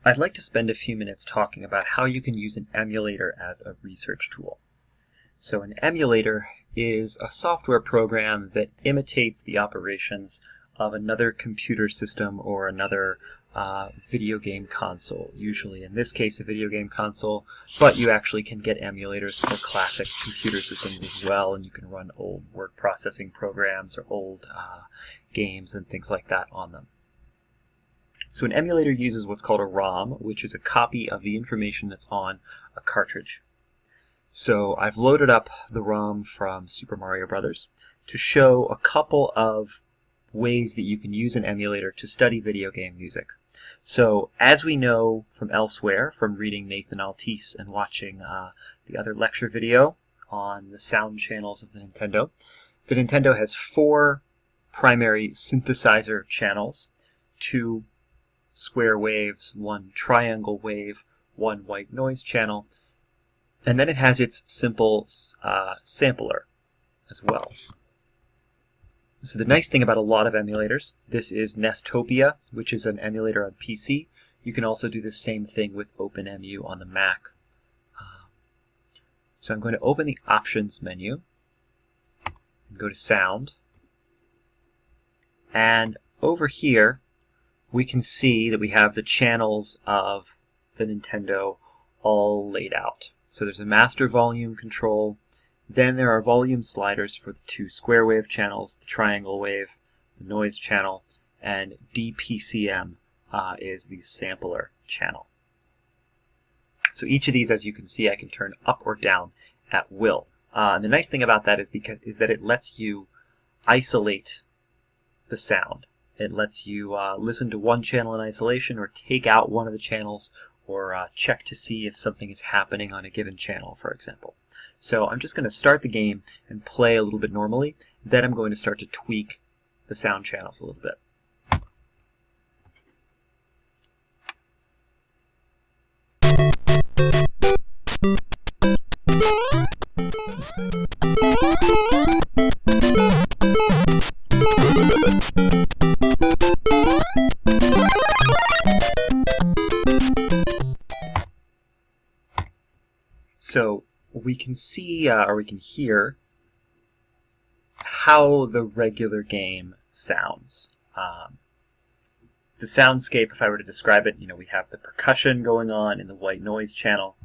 I'd like to spend a few minutes talking about how you can use an emulator as a research tool. So an emulator is a software program that imitates the operations of another computer system or another video game console. Usually, in this case, a video game console, but you actually can get emulators for classic computer systems as well, and you can run old word processing programs or old games and things like that on them. So an emulator uses what's called a ROM, which is a copy of the information that's on a cartridge. So I've loaded up the ROM from Super Mario Bros. To show a couple of ways that you can use an emulator to study video game music. So as we know from elsewhere, from reading Nathan Altice and watching the other lecture video on the sound channels of the Nintendo has 4 primary synthesizer channels, 2 square waves, 1 triangle wave, 1 white noise channel, and then it has its simple sampler as well. So the nice thing about a lot of emulators, this is Nestopia, which is an emulator on PC. You can also do the same thing with OpenEmu on the Mac. So I'm going to open the Options menu and go to Sound. And over here, we can see that we have the channels of the Nintendo all laid out. So there's a master volume control, then there are volume sliders for the 2 square wave channels, the triangle wave, the noise channel, and DPCM is the sampler channel. So each of these, as you can see, I can turn up or down at will. And the nice thing about that is that it lets you isolate the sound. It lets you listen to one channel in isolation or take out one of the channels or check to see if something is happening on a given channel, for example. So I'm just going to start the game and play a little bit normally. Then I'm going to start to tweak the sound channels a little bit. So we can see, or we can hear, how the regular game sounds. The soundscape, if I were to describe it, we have the percussion going on in the white noise channel.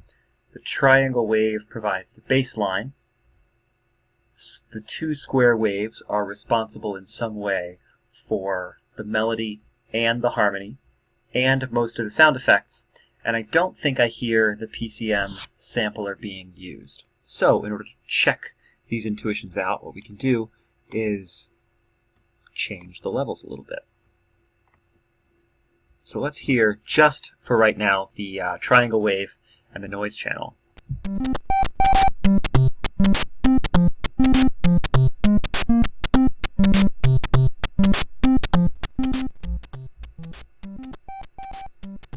The triangle wave provides the bass line. The 2 square waves are responsible in some way for the melody and the harmony and most of the sound effects. And I don't think I hear the PCM sampler being used. So in order to check these intuitions out, what we can do is change the levels a little bit. So let's hear, just for right now, the triangle wave and the noise channel.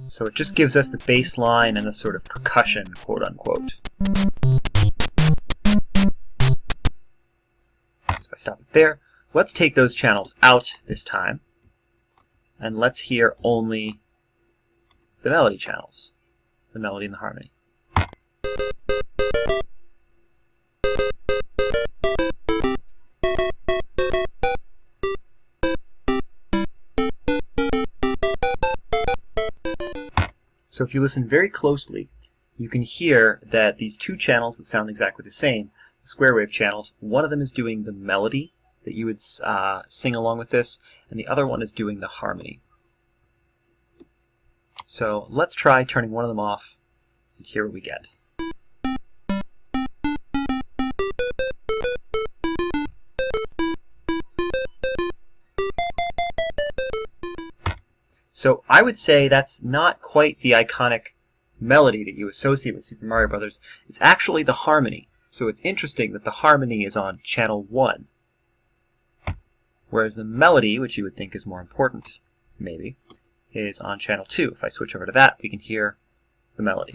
So it just gives us the bass line and the sort of percussion, quote unquote. So I stop it there. Let's take those channels out this time, and let's hear only the melody channels, the melody and the harmony. So if you listen very closely, you can hear that these 2 channels that sound exactly the same, the square wave channels, one of them is doing the melody that you would sing along with this, and the other one is doing the harmony. So let's try turning one of them off and hear what we get. So I would say that's not quite the iconic melody that you associate with Super Mario Bros. It's actually the harmony. So it's interesting that the harmony is on channel 1, whereas the melody, which you would think is more important, maybe, is on channel 2. If I switch over to that, we can hear the melody.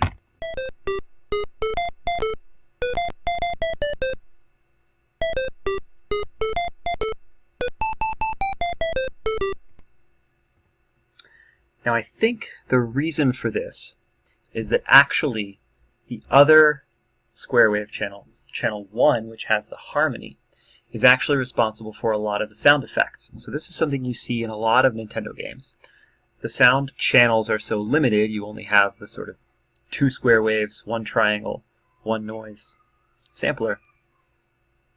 Now I think the reason for this is that actually the other square wave channels, channel 1, which has the harmony, is actually responsible for a lot of the sound effects. So this is something you see in a lot of Nintendo games. The sound channels are so limited, you only have the sort of 2 square waves, 1 triangle, 1 noise sampler,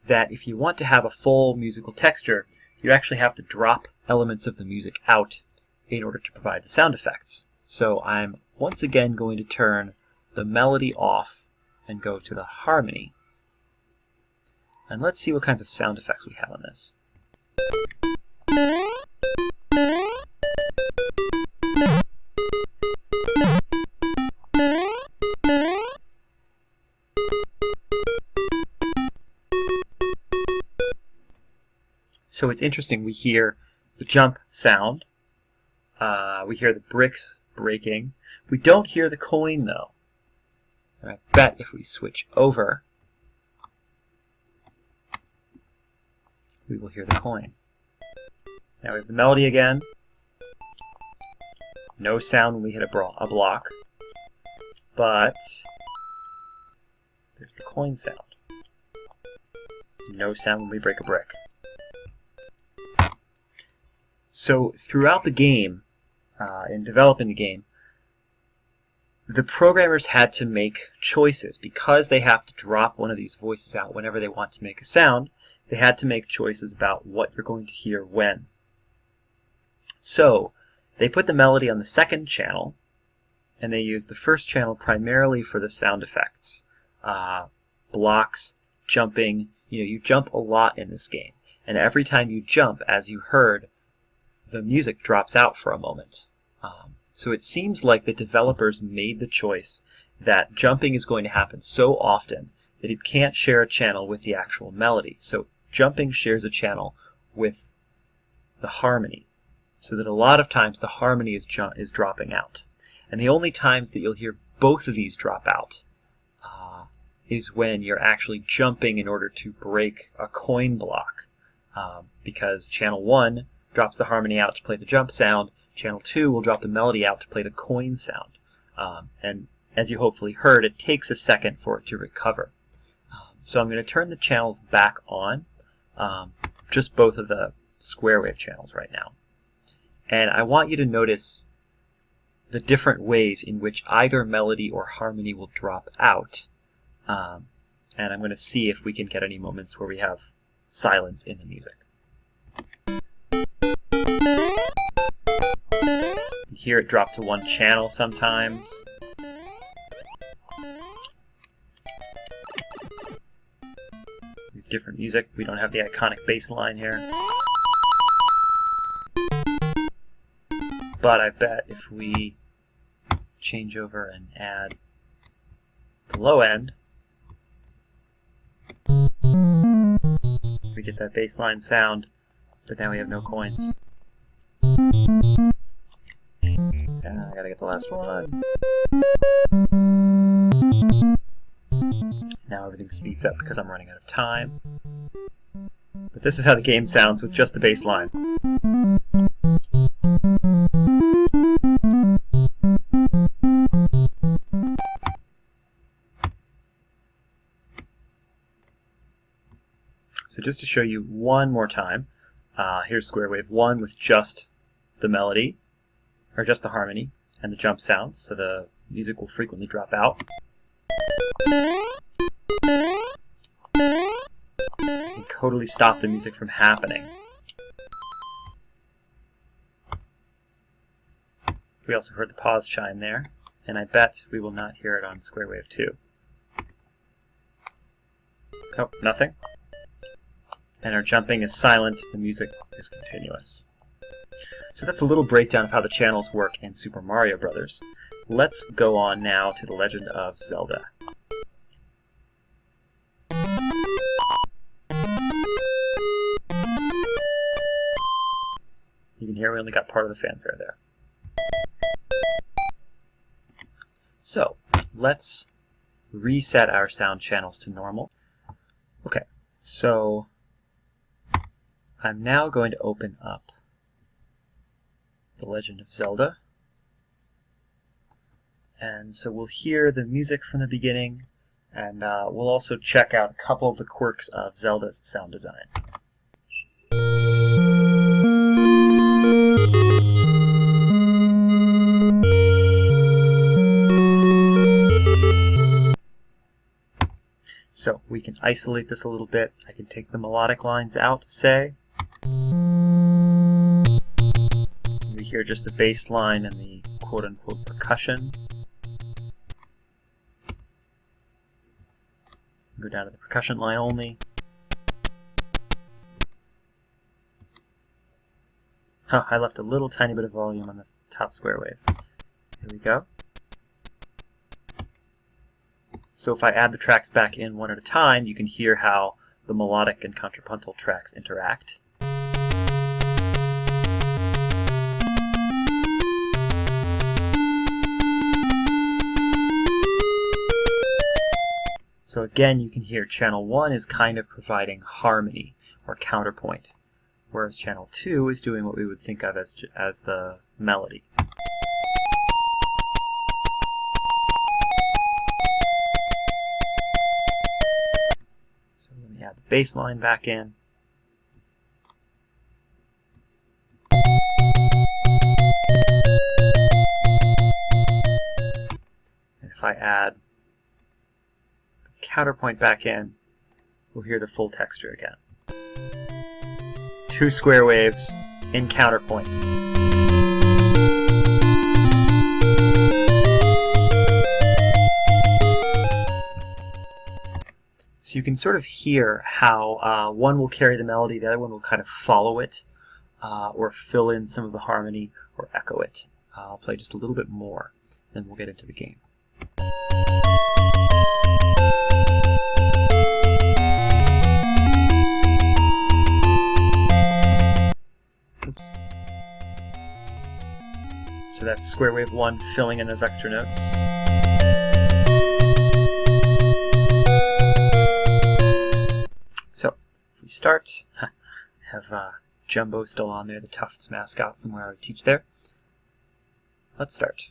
that if you want to have a full musical texture, you actually have to drop elements of the music out in order to provide the sound effects. So I'm once again going to turn the melody off and go to the harmony. And let's see what kinds of sound effects we have on this. So it's interesting, we hear the jump sound, we hear the bricks breaking. We don't hear the coin though. And I bet if we switch over, we will hear the coin. Now we have the melody again. No sound when we hit a block, but there's the coin sound. No sound when we break a brick. So throughout the game, in developing the game, the programmers had to make choices. Because they have to drop one of these voices out whenever they want to make a sound, they had to make choices about what you're going to hear when. So they put the melody on the second channel, and they used the first channel primarily for the sound effects. Blocks, jumping, you jump a lot in this game. And every time you jump, as you heard, the music drops out for a moment. So it seems like the developers made the choice that jumping is going to happen so often that it can't share a channel with the actual melody. So jumping shares a channel with the harmony, so that a lot of times the harmony is dropping out. And the only times that you'll hear both of these drop out is when you're actually jumping in order to break a coin block, because channel 1 drops the harmony out to play the jump sound, channel 2 will drop the melody out to play the coin sound. And as you hopefully heard, it takes a second for it to recover. So I'm going to turn the channels back on, just both of the square wave channels right now. And I want you to notice the different ways in which either melody or harmony will drop out. And I'm going to see if we can get any moments where we have silence in the music. You hear it drop to one channel sometimes. Different music. We don't have the iconic bass line here. But I bet if we change over and add the low end, we get that bass line sound, but now we have no coins. I gotta get the last one. Now everything speeds up because I'm running out of time. But this is how the game sounds with just the bass line. So just to show you one more time, here's square wave 1 with just the melody, or just the harmony, and the jump sound, so the music will frequently drop out. And totally stop the music from happening. We also heard the pause chime there, and I bet we will not hear it on square wave 2. Oh, nothing. And our jumping is silent, the music is continuous. So that's a little breakdown of how the channels work in Super Mario Bros. Let's go on now to The Legend of Zelda. You can hear we only got part of the fanfare there. So, let's reset our sound channels to normal. Okay, so I'm now going to open up The Legend of Zelda And so we'll hear the music from the beginning, and we'll also check out a couple of the quirks of Zelda's sound design. So we can isolate this a little bit. I can take the melodic lines out, say. We hear just the bass line and the quote-unquote percussion. Go down to the percussion line only. Oh, I left a little tiny bit of volume on the top square wave. Here we go. So if I add the tracks back in one at a time, you can hear how the melodic and contrapuntal tracks interact. So again, you can hear channel 1 is kind of providing harmony or counterpoint, whereas channel 2 is doing what we would think of as the melody. So let me add the bass line back in. And if I add counterpoint back in, we'll hear the full texture again. 2 square waves in counterpoint. So you can sort of hear how one will carry the melody, the other one will kind of follow it, or fill in some of the harmony, or echo it. I'll play just a little bit more, then we'll get into the game. Oops. So that's square wave 1 filling in those extra notes. So if we start, I have Jumbo still on there, the Tufts mascot from where I would teach there. Let's start.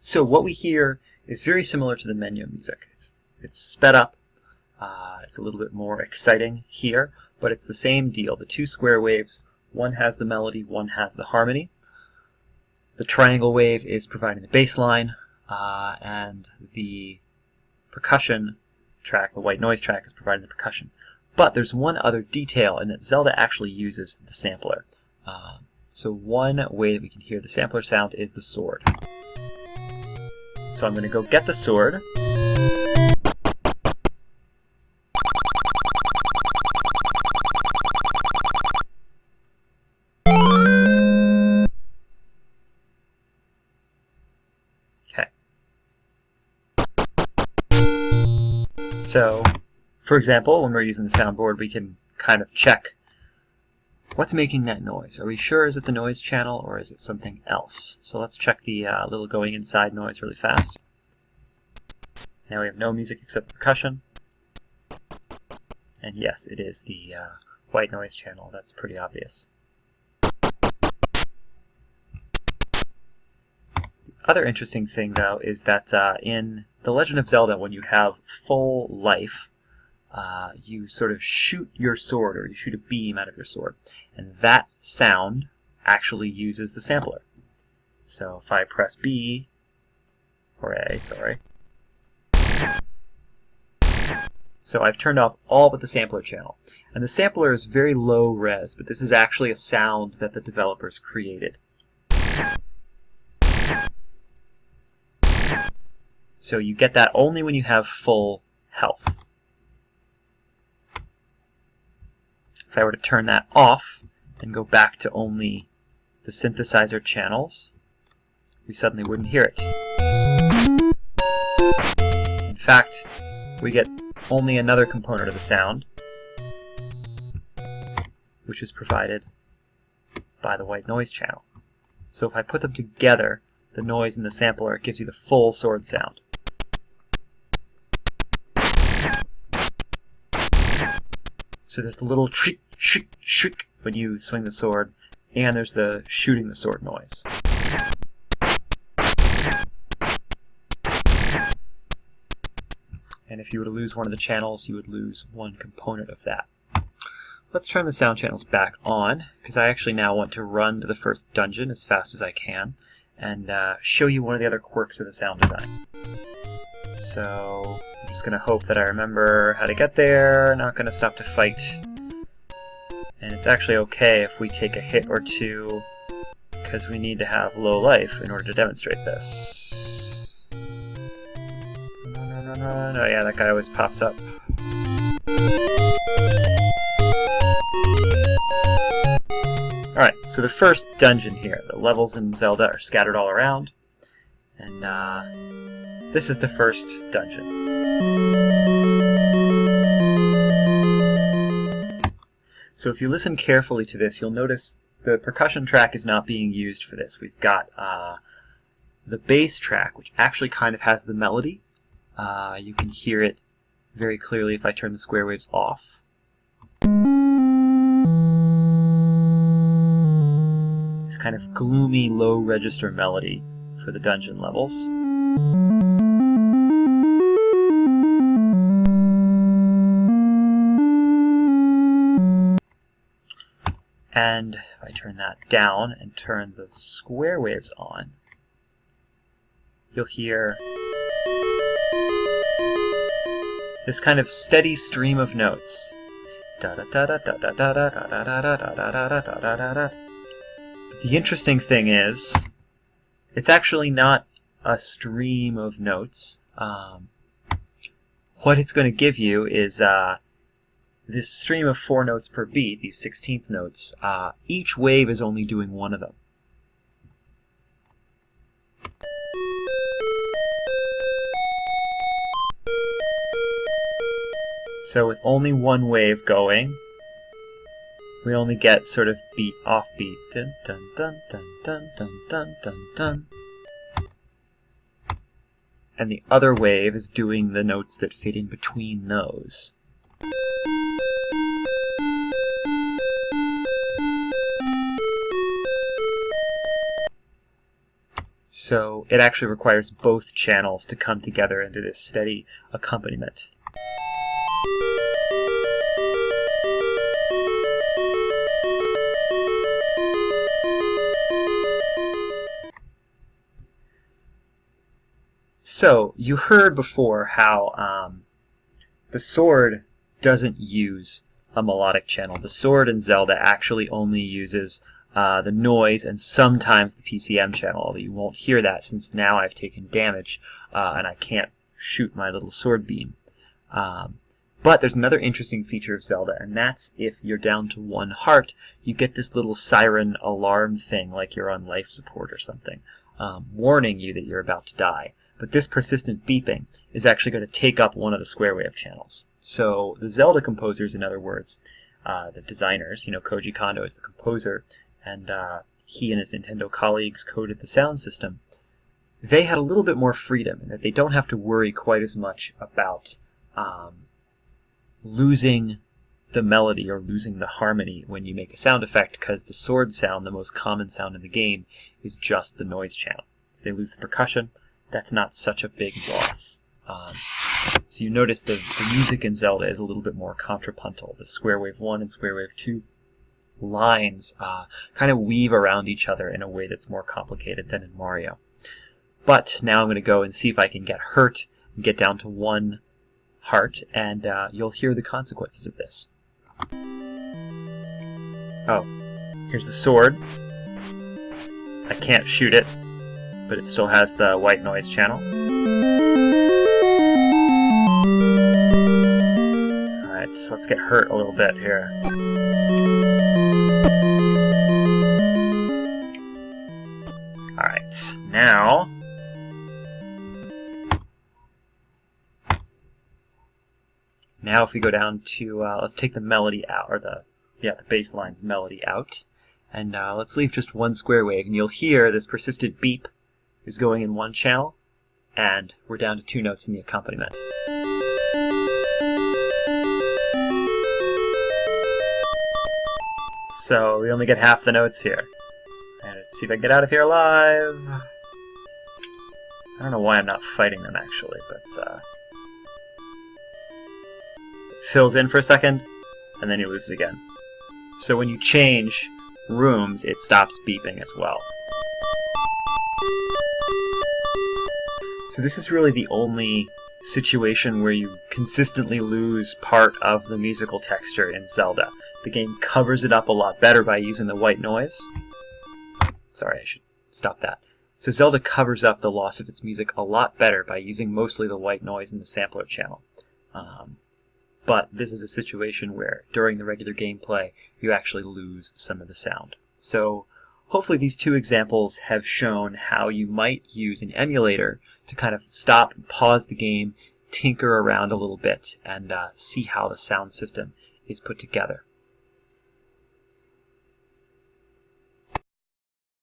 So what we hear is very similar to the menu music. It's sped up, it's a little bit more exciting here, but it's the same deal. The 2 square waves, one has the melody, one has the harmony. The triangle wave is providing the bass line, and the percussion track, the white noise track, is providing the percussion. But there's one other detail in that Zelda actually uses the sampler. So one way that we can hear the sampler sound is the sword. So I'm going to go get the sword. Okay. So, for example, when we're using the soundboard, we can kind of check what's making that noise. Are we sure is it the noise channel or is it something else? So let's check the little going inside noise really fast. Now we have no music except percussion. And yes, it is the white noise channel. That's pretty obvious. The other interesting thing, though, is that in The Legend of Zelda, when you have full life, you sort of shoot your sword, or you shoot a beam out of your sword. And that sound actually uses the sampler. So if I press B, or A, sorry. So I've turned off all but the sampler channel. And the sampler is very low res, but this is actually a sound that the developers created. So you get that only when you have full health. If I were to turn that off and go back to only the synthesizer channels, we suddenly wouldn't hear it. In fact, we get only another component of the sound, which is provided by the white noise channel. So if I put them together, the noise and the sampler gives you the full sword sound. So there's the little shriek, shriek, shriek when you swing the sword, and there's the shooting the sword noise. And if you were to lose one of the channels, you would lose one component of that. Let's turn the sound channels back on, because I actually now want to run to the first dungeon as fast as I can, and show you one of the other quirks of the sound design. So I'm just going to hope that I remember how to get there, not going to stop to fight. And it's actually okay if we take a hit or two, because we need to have low life in order to demonstrate this. No, yeah, that guy always pops up. Alright, so the first dungeon here. The levels in Zelda are scattered all around. And this is the first dungeon. So if you listen carefully to this, you'll notice the percussion track is not being used for this. We've got the bass track, which actually kind of has the melody. You can hear it very clearly if I turn the square waves off. This kind of gloomy, low register melody for the dungeon levels. And if I turn that down and turn the square waves on, you'll hear this kind of steady stream of notes. The interesting thing is, it's actually not a stream of notes. What it's going to give you is this stream of 4 notes per beat, these 16th notes. Each wave is only doing one of them. So with only one wave going, we only get sort of beat off beat. Dun dun dun dun dun dun dun dun dun. And the other wave is doing the notes that fit in between those. So it actually requires both channels to come together into this steady accompaniment. So, you heard before how the sword doesn't use a melodic channel. The sword in Zelda actually only uses the noise and sometimes the PCM channel, although you won't hear that since now I've taken damage and I can't shoot my little sword beam. But there's another interesting feature of Zelda, and that's if you're down to 1 heart, you get this little siren alarm thing like you're on life support or something, warning you that you're about to die. But this persistent beeping is actually going to take up one of the square wave channels. So the Zelda composers, in other words, the designers, Koji Kondo is the composer, and he and his Nintendo colleagues coded the sound system. They had a little bit more freedom in that they don't have to worry quite as much about losing the melody or losing the harmony when you make a sound effect, because the sword sound, the most common sound in the game, is just the noise channel. So they lose the percussion. That's not such a big loss. So you notice the music in Zelda is a little bit more contrapuntal. The square wave 1 and square wave 2 lines kind of weave around each other in a way that's more complicated than in Mario. But now I'm going to go and see if I can get hurt and get down to 1 heart, and you'll hear the consequences of this. Oh, here's the sword. I can't shoot it, but it still has the white noise channel. Alright, so let's get hurt a little bit here. Alright, now if we go down to, let's take the melody out, or the bass line's melody out, and let's leave just 1 square wave, and you'll hear this persistent beep is going in 1 channel, and we're down to 2 notes in the accompaniment. So we only get half the notes here. And let's see if I can get out of here alive. I don't know why I'm not fighting them actually, but it fills in for a second, and then you lose it again. So when you change rooms, it stops beeping as well. So this is really the only situation where you consistently lose part of the musical texture in Zelda. The game covers it up a lot better by using the white noise. Sorry, I should stop that. So Zelda covers up the loss of its music a lot better by using mostly the white noise in the sampler channel. But this is a situation where during the regular gameplay you actually lose some of the sound. So hopefully these two examples have shown how you might use an emulator to kind of stop and pause the game, tinker around a little bit, and see how the sound system is put together.